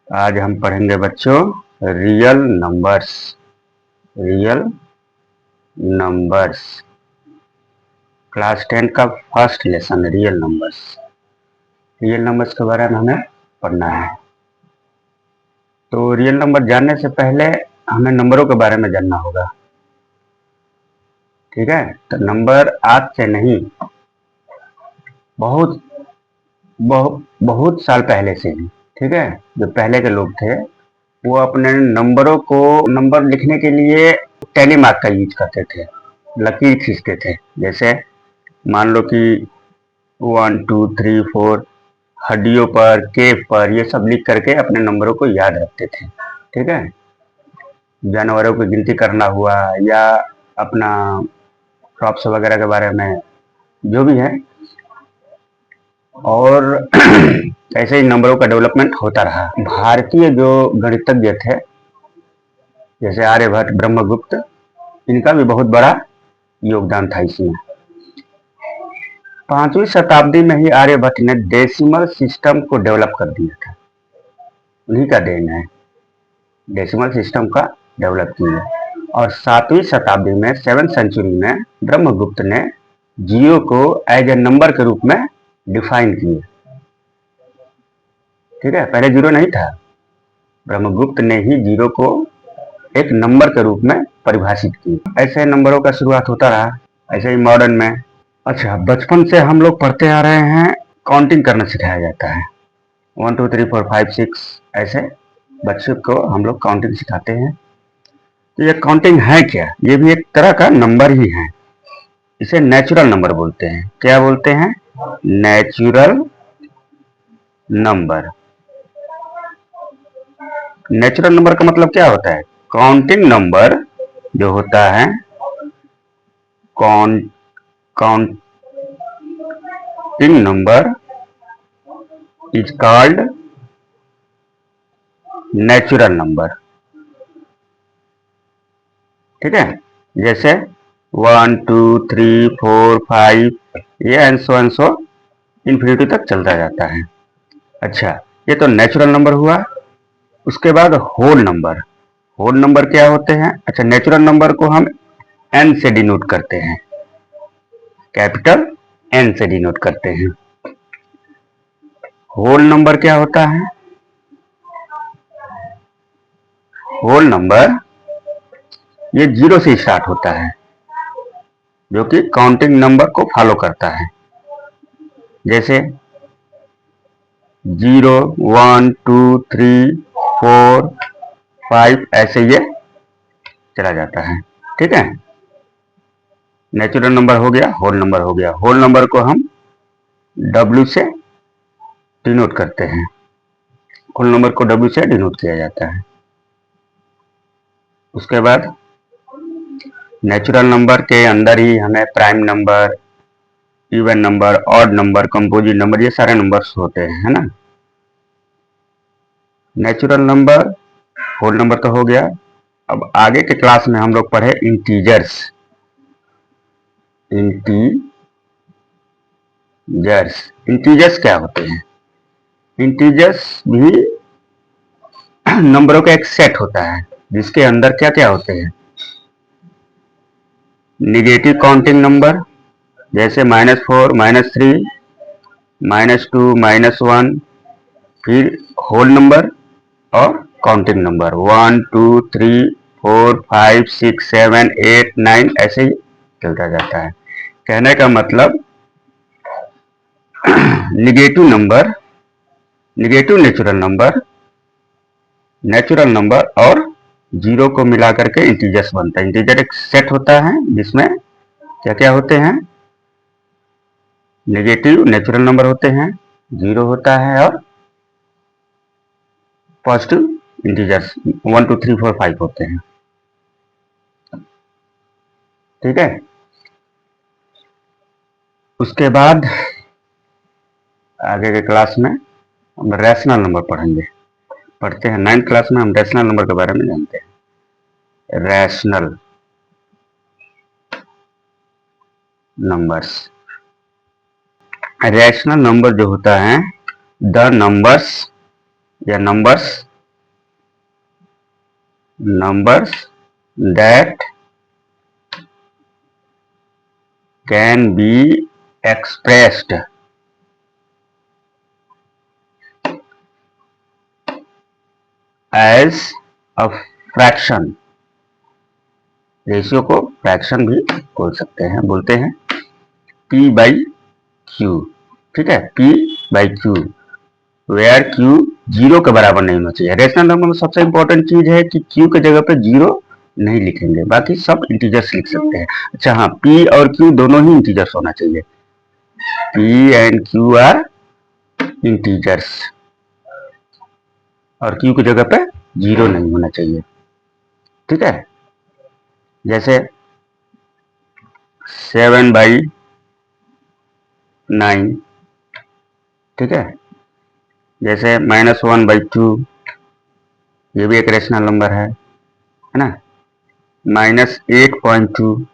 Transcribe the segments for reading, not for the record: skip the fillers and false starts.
आज हम पढ़ेंगे बच्चों real numbers. Real numbers class 10 का first lesson real numbers. Real numbers के बारे में हमें पढ़ना है। तो रियल नंबर जानने से पहले हमें नंबरों के बारे में जानना होगा। ठीक है, तो नंबर आज से नहीं, बहुत बहुत बहुत साल पहले से ही, ठीक है, जो पहले के लोग थे वो अपने नंबरों को नंबर लिखने के लिए टेलीमार्क का यूज करते थे, लकीर खींचते थे। जैसे मान लो कि 1 2 3 4 हड्डियों पर, केव पर, ये सब लिख करके अपने नंबरों को याद रखते थे। ठीक है, जानवरों की गिनती करना हुआ या अपना क्रॉप्स वगैरह के बारे में, जो भी है। और ऐसे ही नंबरों का डेवलपमेंट होता रहा। भारतीय जो गणितज्ञ थे जैसे आर्यभट्ट, ब्रह्मगुप्त, इनका भी बहुत बड़ा योगदान था इसमें। 5वीं शताब्दी में ही आर्यभट्ट ने डेसिमल सिस्टम को डेवलप कर दिया था। उन्हीं का देन है, डेसिमल सिस्टम का डेवलप किया। और 7वीं शताब्दी में 7th सेंचुरी में ब्रह्मगुप्त ने जीरो को एज ए नंबर के रूप में डिफाइन किया। ठीक है, पहले जीरो नहीं था, ब्रह्मगुप्त ने ही जीरो को एक नंबर के रूप में परिभाषित किया। ऐसे नंबरों का शुरुआत होता रहा, ऐसे ही मॉडर्न में। अच्छा, बचपन से हम लोग पढ़ते आ रहे हैं, काउंटिंग करना सिखाया जाता है। 1 2 3 4 5 6 ऐसे बच्चों को हम लोग काउंटिंग सिखाते हैं। तो ये काउंटिंग है क्या? ये भी एक तरह का नंबर ही है। इसे नेचुरल नंबर बोलते हैं। क्या बोलते हैं? Natural number. नेचुरल नंबर का मतलब क्या होता है? काउंटिंग नंबर जो होता है, counting number is called natural number. ठीक है, जैसे 1 2 3 4 5 ये एंसो इन्फिनिटी तक चलता जाता है। अच्छा, ये तो नेचुरल नंबर हुआ। उसके बाद होल नंबर। होल नंबर क्या होते हैं? अच्छा, नेचुरल नंबर को हम एन से डिनोट करते हैं, कैपिटल एन से डिनोट करते हैं। होल नंबर क्या होता है? होल नंबर ये जीरो से स्टार्ट होता है, जो कि काउंटिंग नंबर को फॉलो करता है। जैसे 0 1 2 3 4 5 ऐसे ये चला जाता है। ठीक है, नेचुरल नंबर हो गया, होल नंबर हो गया। होल नंबर को हम W से डिनोट करते हैं। होल नंबर को W से डिनोट किया जाता है। उसके बाद नेचुरल नंबर के अंदर ही हमें prime number, even number, odd number, composite number, ये सारे नंबर्स होते हैं, है ना। नेचुरल नंबर, होल नंबर तो हो गया। अब आगे के क्लास में हम लोग पढ़े इंटीजर्स। इंटीजर्स क्या होते हैं? इंटीजर्स भी नंबरों का एक सेट होता है, जिसके अंदर क्या क्या होते हैं? निगेटिव काउंटिंग नंबर, जैसे -4 -3 -2 -1, फिर होल नंबर और काउंटिंग नंबर 1 2 3 4 5 6 7 8 9 ऐसे ही चलता जाता है। कहने का मतलब negative number, negative natural number और जीरो को मिला करके इंटीजर्स बनता है। इंटीजर एक सेट होता है जिसमें क्या क्या होते हैं? नेगेटिव नेचुरल नंबर होते हैं, जीरो होता है और पॉजिटिव इंटीजर्स 1 2 3 4 5 होते हैं। ठीक है, उसके बाद आगे के क्लास में हम रैशनल नंबर पढ़ते हैं। 9th क्लास में हम रैशनल नंबर के बारे में जानते हैं। Rational numbers. रैशनल नंबर जो होता है, द नंबर्स या numbers numbers that can be expressed as a fraction। Ratio को फ्रैक्शन भी बोल सकते हैं, बोलते हैं P by Q। ठीक है, P by Q where Q zero के बराबर नहीं होना चाहिए। रेशनल नंबर में सबसे इंपॉर्टेंट चीज है कि Q के जगह पे जीरो नहीं लिखेंगे, बाकी सब इंटीजर्स लिख सकते हैं। अच्छा हाँ, P और Q दोनों ही इंटीजर्स होना चाहिए। P and Q are integers और Q की जगह पे जीरो नहीं होना चाहिए। ठीक है, जैसे 7/9, ठीक है, जैसे -1/2, ये भी एक रेशनल नंबर है ना। -8.2,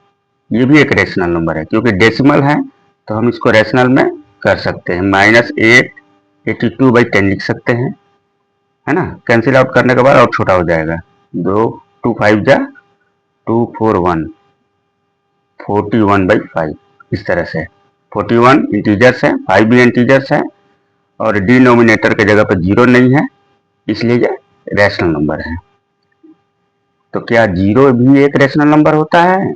ये भी एक रेशनल नंबर है, क्योंकि डेसिमल है तो हम इसको रेशनल में कर सकते हैं। -882/10 लिख सकते हैं, है ना। कैंसिल आउट करने के बाद और छोटा हो जाएगा, 2 5 जा 2 4 1, 41/5। इस तरह से 41 इंटीजर्स है, 5 भी इंटीजर्स है और डिनोमिनेटर के जगह पर जीरो नहीं है, इसलिए ये रैशनल नंबर है। तो क्या जीरो भी एक रैशनल नंबर होता है?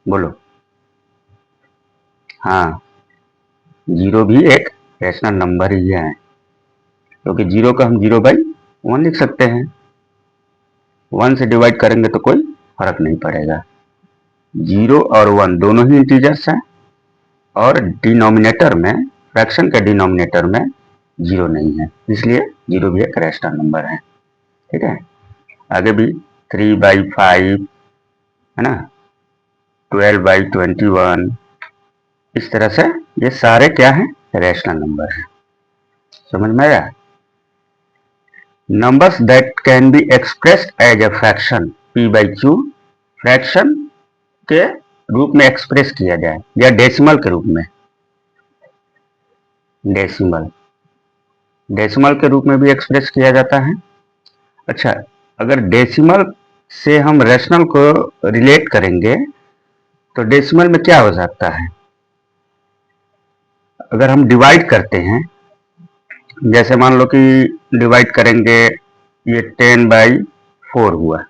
बोलो। हाँ, जीरो भी एक रैशनल नंबर ही है, क्योंकि जीरो का हम 0/1 लिख सकते हैं। 1 से डिवाइड करेंगे तो कोई फर्क नहीं पड़ेगा। 0 और 1 दोनों ही इंटीजर्स हैं और डिनोमिनेटर में, फ्रैक्शन के डिनोमिनेटर में जीरो नहीं है, इसलिए जीरो भी एक रैशनल नंबर है। ठीक है, आगे भी 3/5, है ना, 12/21, इस तरह से ये सारे क्या हैं? रैशनल नंबर हैं। समझ में आया? Numbers that can be expressed as a fraction P/Q, fraction के रूप में एक्सप्रेस किया जाए या डेसिमल के रूप में। डेसिमल के रूप में भी एक्सप्रेस किया जाता है। अच्छा, अगर डेसिमल से हम रैशनल को रिलेट करेंगे तो डेसिमल में क्या हो सकता है? अगर हम डिवाइड करते हैं, जैसे मान लो कि डिवाइड करेंगे, ये 10/4 हुआ,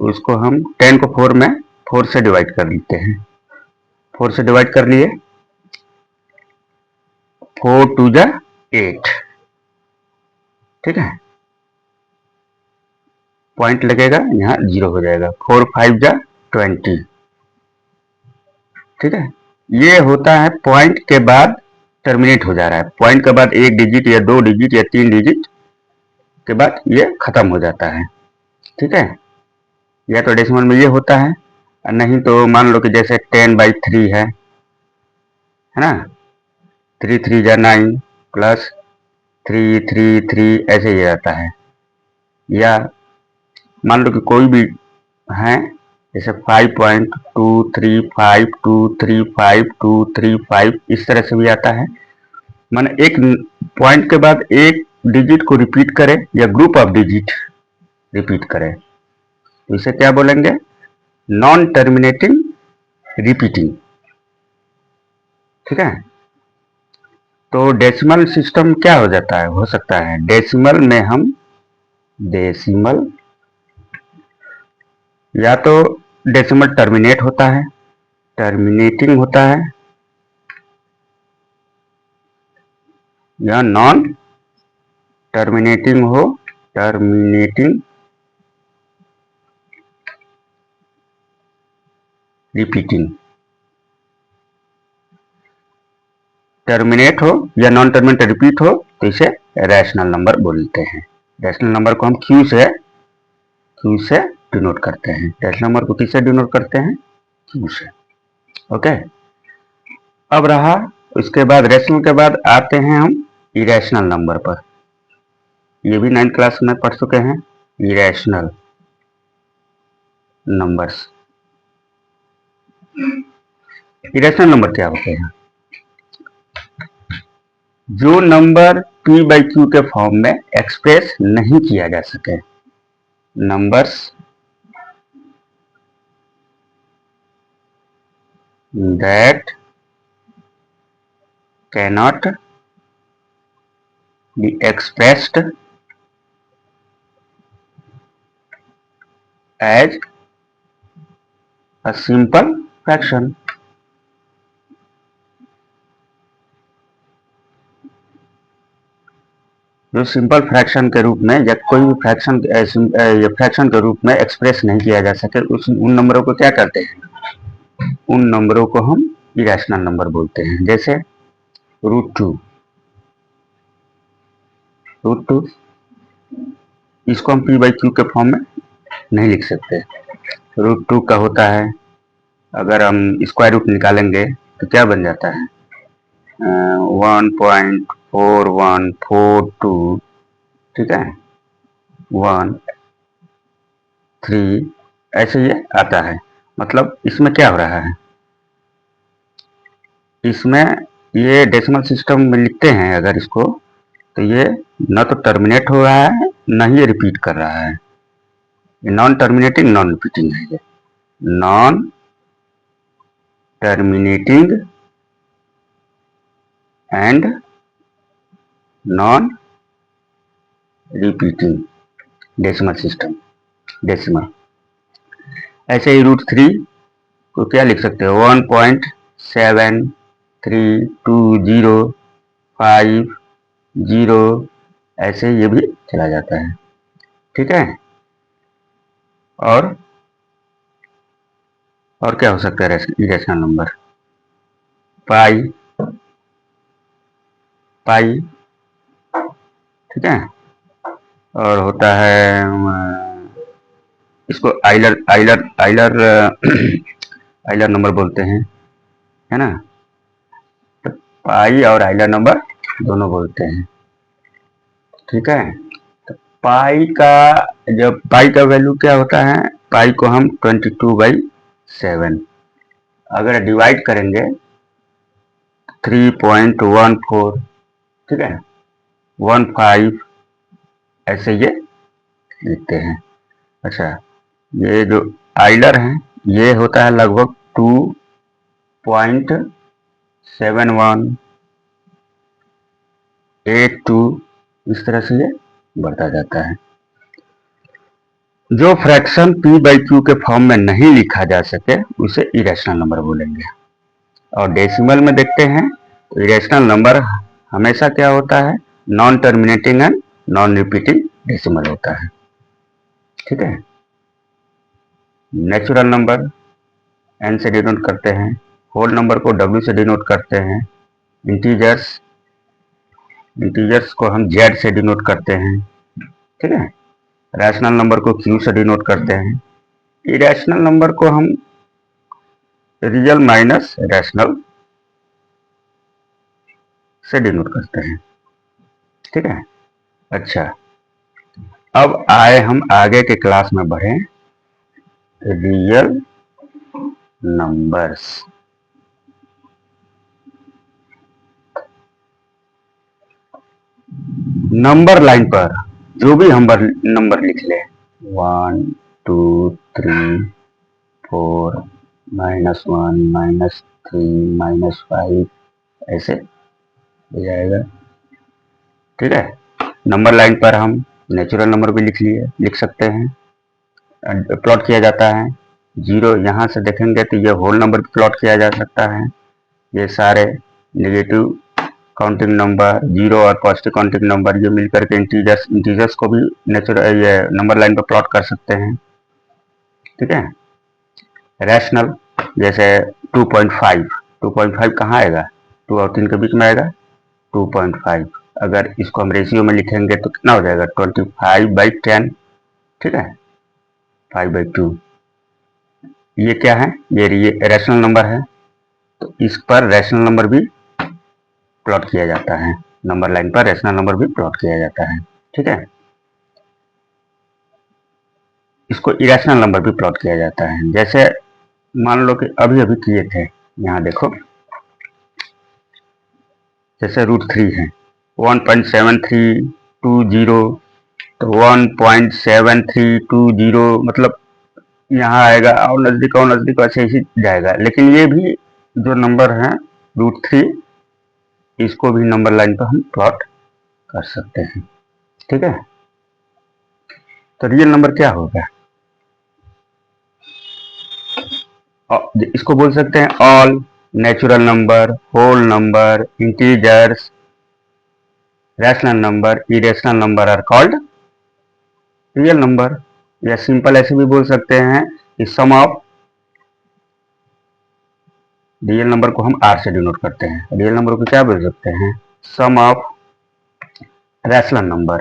उसको हम 10 को 4 में 4 से डिवाइड कर लेते हैं। 4 से डिवाइड कर लिए, 4 2 जा 8, ठीक है, पॉइंट लगेगा, यहाँ जीरो हो जाएगा। 4 5 जा 20, ठीक है। ये होता है पॉइंट के बाद टर्मिनेट हो जा रहा है। पॉइंट के बाद एक डिजिट या 2 डिजिट या 3 डिजिट के बाद ये खत्म हो जाता है। ठीक है, या तो डेसिमल में ये होता है, नहीं तो मान लो कि जैसे 10/3 है ना, 3 3 जा 9 प्लस 3 3 3, ऐसे ही आता है। या मान लो कि कोई भी है, जैसे 5.235235, इस तरह से भी आता है। माने एक पॉइंट के बाद एक डिजिट को रिपीट करे या ग्रुप ऑफ डिजिट रिपीट करे, तो इसे क्या बोलेंगे? Non terminating repeating. ठीक है, तो डेसिमल सिस्टम क्या हो जाता है? हो सकता है डेसिमल में हम या तो डेसिमल टर्मिनेट होता है, टर्मिनेटिंग होता है, या नॉन टर्मिनेटिंग हो, टर्मिनेटिंग रिपीटिंग। टर्मिनेट हो या नॉन टर्मिनेट रिपीट हो तो इसे रैशनल नंबर बोलते हैं। रैशनल नंबर को हम क्यू से डिनोट करते हैं। रैशनल नंबर को किससे डिनोट करते हैं? क्यू से। ओके, अब रहा उसके बाद रैशनल के बाद आते हैं हम इरेशनल नंबर पर। ये भी 9th क्लास में पढ़ चुके हैं, इरेशनल नंबर्स। इरेशनल नंबर क्या होते हैं? जो नंबर P/Q के फॉर्म में एक्सप्रेस नहीं किया जा सके, numbers that cannot be expressed as a simple fraction। जो सिंपल फ्रैक्शन के रूप में या कोई भी फ्रैक्शन फ्रैक्शन के रूप में एक्सप्रेस नहीं किया जा सके उन नंबरों को क्या कहते हैं? उन नंबरों को हम इरेशनल नंबर बोलते हैं। जैसे रूट टू इसको हम पी बाई क्यू के फॉर्म में नहीं लिख सकते। रूट 2 का होता है, अगर हम स्क्वायर रूट निकालेंगे तो क्या बन जाता है? 1.4142, ठीक है, 1 3 ऐसे ये आता है। मतलब इसमें क्या हो रहा है? इसमें ये डेसिमल सिस्टम में लिखते हैं अगर इसको, तो ये न तो टर्मिनेट हो रहा है न ही ये रिपीट कर रहा है। नॉन टर्मिनेटिंग नॉन रिपीटिंग है। ये non terminating and non repeating decimal system, decimal. ऐसे ही रूट 3 को क्या लिख सकते हो? 1.732050, ऐसे ये भी चला जाता है, ठीक है। और क्या हो सकता है इरेशनल नंबर? पाई, ठीक है। और होता है इसको आइलर आइलर नंबर बोलते हैं, है ना। तो पाई और आइलर नंबर दोनों बोलते हैं, ठीक है। तो पाई का वैल्यू क्या होता है? पाई को हम 22/7 अगर डिवाइड करेंगे 3.14, ठीक है, 15 ऐसे ये लिखते हैं। अच्छा, ये जो आइलर है ये होता है लगभग 2.7182, इस तरह से ये बढ़ता जाता है। जो फ्रैक्शन p बाई क्यू के फॉर्म में नहीं लिखा जा सके उसे इरेशनल नंबर बोलेंगे। और डेसिमल में देखते हैं तो इरेशनल नंबर हमेशा क्या होता है? Non terminating and non repeating decimal होता है, ठीक है। नेचुरल नंबर n से डिनोट करते हैं, होल नंबर को w से डिनोट करते हैं, इंटीजर्स को हम z से डिनोट करते हैं, ठीक है। रैशनल नंबर को q से डिनोट करते हैं। इरेशनल नंबर को हम रियल माइनस रैशनल से डिनोट करते हैं, ठीक है। अच्छा, अब आए हम आगे के क्लास में बढ़े रियल नंबर्स। नंबर लाइन पर जो भी हम नंबर लिख ले, 1 2 3 4 -1 -3 -5 ऐसे हो जाएगा, ठीक है। नंबर लाइन पर हम नेचुरल नंबर भी लिख सकते हैं, प्लॉट किया जाता है। 0 यहाँ से देखेंगे तो ये होल नंबर भी प्लॉट किया जा सकता है। ये सारे नेगेटिव काउंटिंग नंबर, 0 और पॉजिटिव काउंटिंग नंबर ये मिलकर के इंटीजर्स को भी नेचुरल ये नंबर लाइन पर प्लॉट कर सकते हैं, ठीक है। रैशनल जैसे 2.5 कहाँ आएगा? 2 और 3 के बीच में आएगा 2.5। अगर इसको हम रेशियो में लिखेंगे तो कितना हो जाएगा? 25/10, ठीक है, 5/2। ये क्या है? ये रैशनल नंबर है, तो इस पर रैशनल नंबर भी प्लॉट किया जाता है। नंबर लाइन पर रैशनल नंबर भी प्लॉट किया जाता है, ठीक है। इसको इरेशनल नंबर भी प्लॉट किया जाता है। जैसे मान लो कि अभी किए थे, यहाँ देखो, जैसे रूट 3 है 1.7320, तो 1.7320 मतलब यहाँ आएगा और नज़दीक ऐसे ही जाएगा। लेकिन ये भी जो नंबर है √3, इसको भी नंबर लाइन पर हम प्लॉट कर सकते हैं। ठीक है, तो रियल नंबर क्या होगा? इसको बोल सकते हैं all natural number, whole number, integers, rational number, irrational number are called real number. या सिंपल ऐसे भी बोल सकते हैं कि सम ऑफ, रियल नंबर को हम आर से डिनोट करते हैं, रियल नंबर को क्या बोल सकते हैं? सम ऑफ रैशनल नंबर,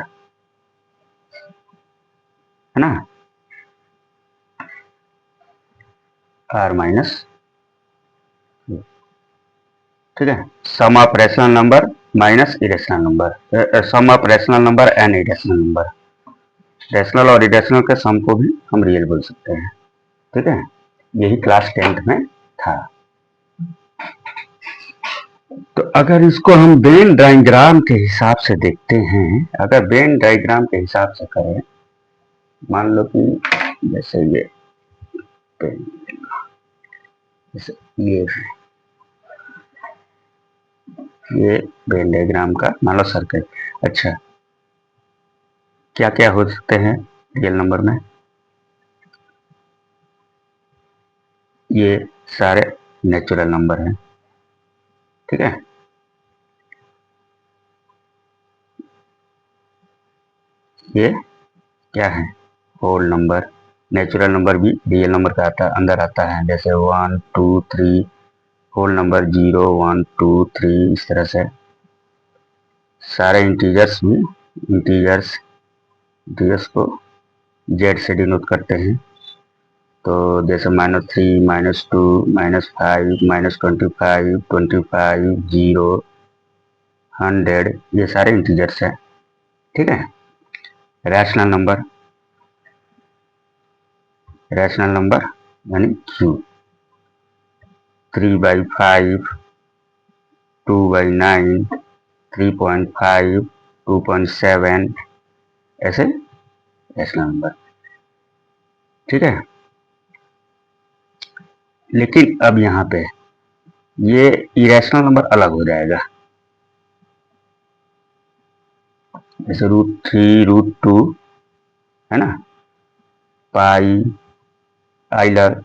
है ना, आर माइनस। ठीक है, sum of rational number minus irrational number, sum of rational number and irrational number. Rational और इरेशनल के सम को भी हम रियल बोल सकते हैं। ठीक है, यही क्लास 10th में था। तो अगर इसको हम वेन डायग्राम के हिसाब से देखते हैं, अगर वेन डायग्राम के हिसाब से करें, मान लो कि जैसे ये वेन डायग्राम का मान लो सर्कल। अच्छा, क्या क्या हो सकते हैं रियल नंबर में? ये सारे नेचुरल नंबर हैं। ठीक है, ये क्या है? Whole number. नेचुरल नंबर भी रियल नंबर का अंदर आता है, जैसे 1 2 3, होल नंबर 0 1 2 3, इस तरह से सारे इंटीजर्स भी, इंटीजर्स को जेड से डिनोट करते हैं। तो जैसे -3, -2, -5, -25, 25, 0, 100, ये सारे इंटीजर्स हैं। ठीक है, रैशनल नंबर यानी क्यू, 3/5, 2/9, 3.5, 2.7, ऐसे रैशनल नंबर। ठीक है, लेकिन अब यहाँ पे ये इरेशनल नंबर अलग हो जाएगा, जैसे √3, √2, है ना, पाई, आइलर,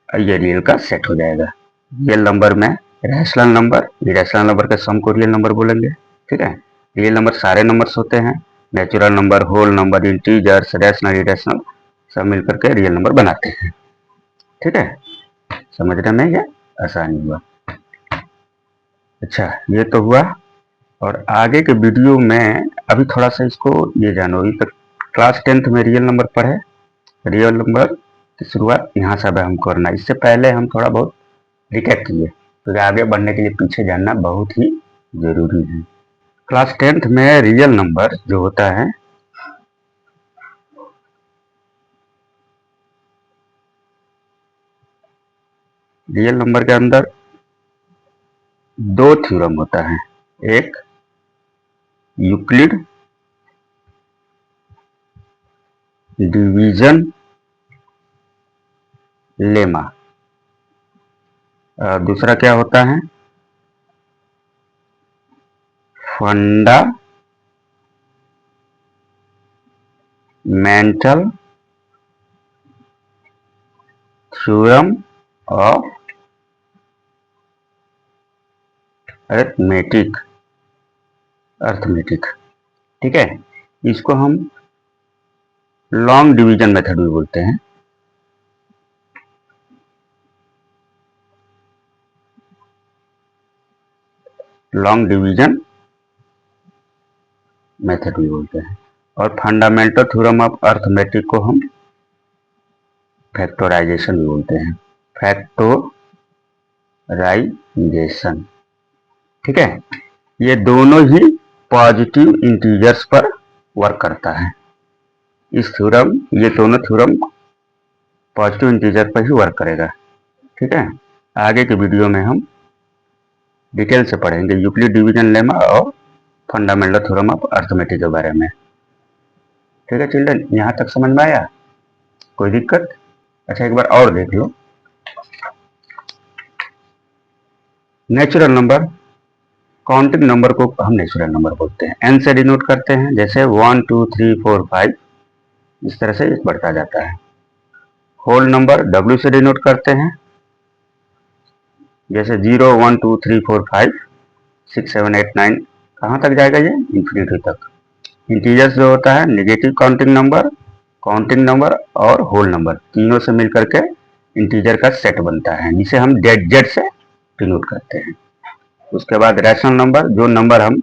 ये रियल का सेट हो जाएगा। रियल नंबर में रैशनल नंबर, इरेशनल नंबर के सम को रियल नंबर बोलेंगे। ठीक है, रियल नंबर सारे नंबर्स होते हैं, natural number, whole number, integers, rational, irrational सब मिलकर के रियल नंबर बनाते हैं। ठीक है, समझने में ये आसानी हुआ। अच्छा, ये तो हुआ, और आगे के वीडियो में अभी थोड़ा सा इसको ये जानो। तो क्लास 10th में रियल नंबर पढ़े, रियल नंबर की शुरुआत यहाँ से अब हम करना। इससे पहले हम थोड़ा बहुत रिकैप किए, तो आगे बढ़ने के लिए पीछे जानना बहुत ही जरूरी है। क्लास 10th में रियल नंबर जो होता है, रियल नंबर के अंदर 2 थ्योरम होता है, एक यूक्लिड डिवीजन लेमा, दूसरा क्या होता है? Fundamental theorem of arithmetic. ठीक है, इसको हम लॉन्ग डिवीजन मेथड भी बोलते हैं। लॉन्ग डिवीजन मेथड भी बोलते हैं। और फंडामेंटल थ्योरम ऑफ अर्थमेटिक को हम फैक्टराइजेशन भी बोलते हैं, फैक्टराइजेशन। ठीक है, ये दोनों ही पॉजिटिव इंटीजर्स पर वर्क करता है। ये दोनों थ्योरम पॉजिटिव इंटीजर पर ही वर्क करेगा। ठीक है, आगे के वीडियो में हम डिटेल से पढ़ेंगे यूक्लिड डिवीजन लेमा और फंडामेंटल थ्योरम ऑफ अर्थमेटिक के बारे में। ठीक है चिल्ड्रन, यहाँ तक समझ में आया? कोई दिक्कत? अच्छा एक बार और देख लो। नेचुरल नंबर, काउंटिंग नंबर को हम नेचुरल नंबर बोलते हैं। एन से डिनोट करते हैं, जैसे 1 2 3 4 5, इस तरह से बढ़ता जाता है। होल नंबर डब्ल्यू से डिनोट करते हैं, जैसे 0 1 2 3 4 5 6 7 8 9, कहाँ तक जाएगा ये? इंफिनिटी तक। इंटीजर्स जो होता है नेगेटिव काउंटिंग नंबर और होल नंबर, तीनों से मिलकर के इंटीजर का सेट बनता है, जिसे हम जेड से डिनोट करते हैं। उसके बाद रैशनल नंबर, जो नंबर हम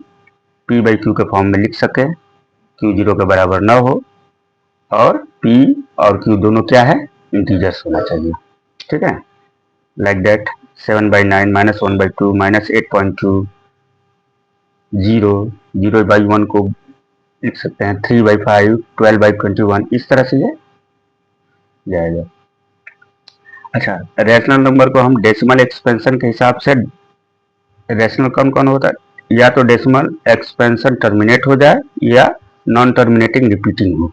p बाई क्यू के फॉर्म में लिख सके, q 0 के बराबर न हो, और p और q दोनों क्या है? इंटीजर्स होना चाहिए। ठीक है, लाइक दैट 7/9 -1/2 -8.2, 0/1 को लिख सकते हैं 3/5 12/21, इस तरह से ये जाएगा। अच्छा, रैशनल नंबर को हम डेसिमल एक्सपेंशन के हिसाब से, रैशनल कौन कौन होता है? या तो डेसिमल एक्सपेंशन टर्मिनेट हो जाए या नॉन टर्मिनेटिंग रिपीटिंग हो,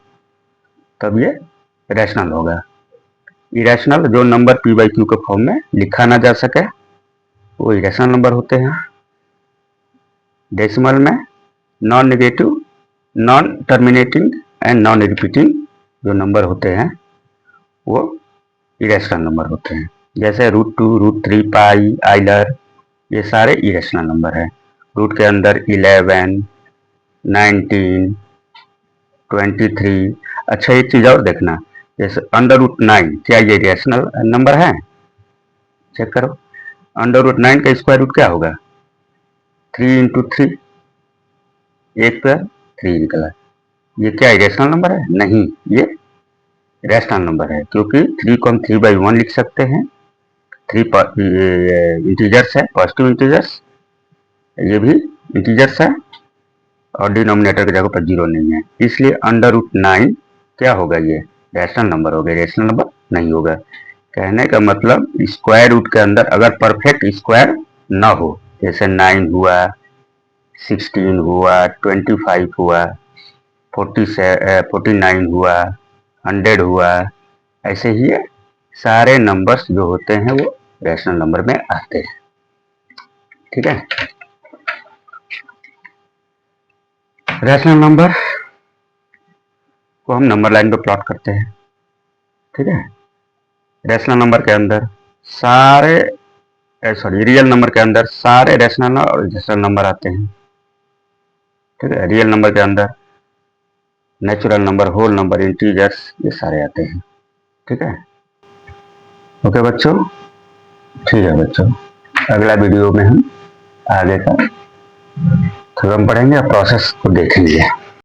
तब ये रैशनल होगा। इरेशनल, जो नंबर p बाई क्यू के फॉर्म में लिखा ना जा सके, वो इरेशनल नंबर होते हैं। डेसिमल में non negative, non terminating and non repeating जो नंबर होते हैं वो इरेशनल नंबर होते हैं, जैसे √2 √3 पाई आइलर, ये सारे इरेशनल नंबर हैं। रूट के अंदर 11 19 23। अच्छा एक चीज और देखना, जैसे √9, क्या ये इरेशनल नंबर है? चेक करो, √9 का स्क्वायर रूट क्या होगा? 3 × 3, एक पे 3 निकला। ये क्या इरेशनल नंबर है? नहीं, ये रैशनल नंबर है, क्योंकि 3 को हम 3/1 लिख सकते हैं। 3 इंटीजर्स है, पॉजिटिव इंटीजर्स, ये भी इंटीजर्स है, और डिनोमिनेटर की जगह पर 0 नहीं है, इसलिए √9 क्या होगा? ये रैशनल नंबर होगा, रेशनल नंबर नहीं होगा। कहने का मतलब स्क्वायर रूट के अंदर अगर परफेक्ट स्क्वायर ना हो, जैसे 9 हुआ, 16 हुआ, 25 हुआ, 49 हुआ, 100 हुआ, ऐसे ही सारे नंबर्स जो होते हैं वो रैशनल नंबर में आते हैं। ठीक है, रैशनल नंबर को हम नंबर लाइन पे प्लॉट करते हैं। ठीक है, रैशनल नंबर के अंदर सारे, रियल नंबर के अंदर सारे रैशनल और इरेशनल नंबर आते हैं। ठीक है, रियल नंबर के अंदर natural number, whole number, integers, ये सारे आते हैं। ठीक है, ओके बच्चों, ठीक है बच्चों, अगला वीडियो में हम आगे का थ्योरम पढ़ेंगे और प्रोसेस को देखेंगे।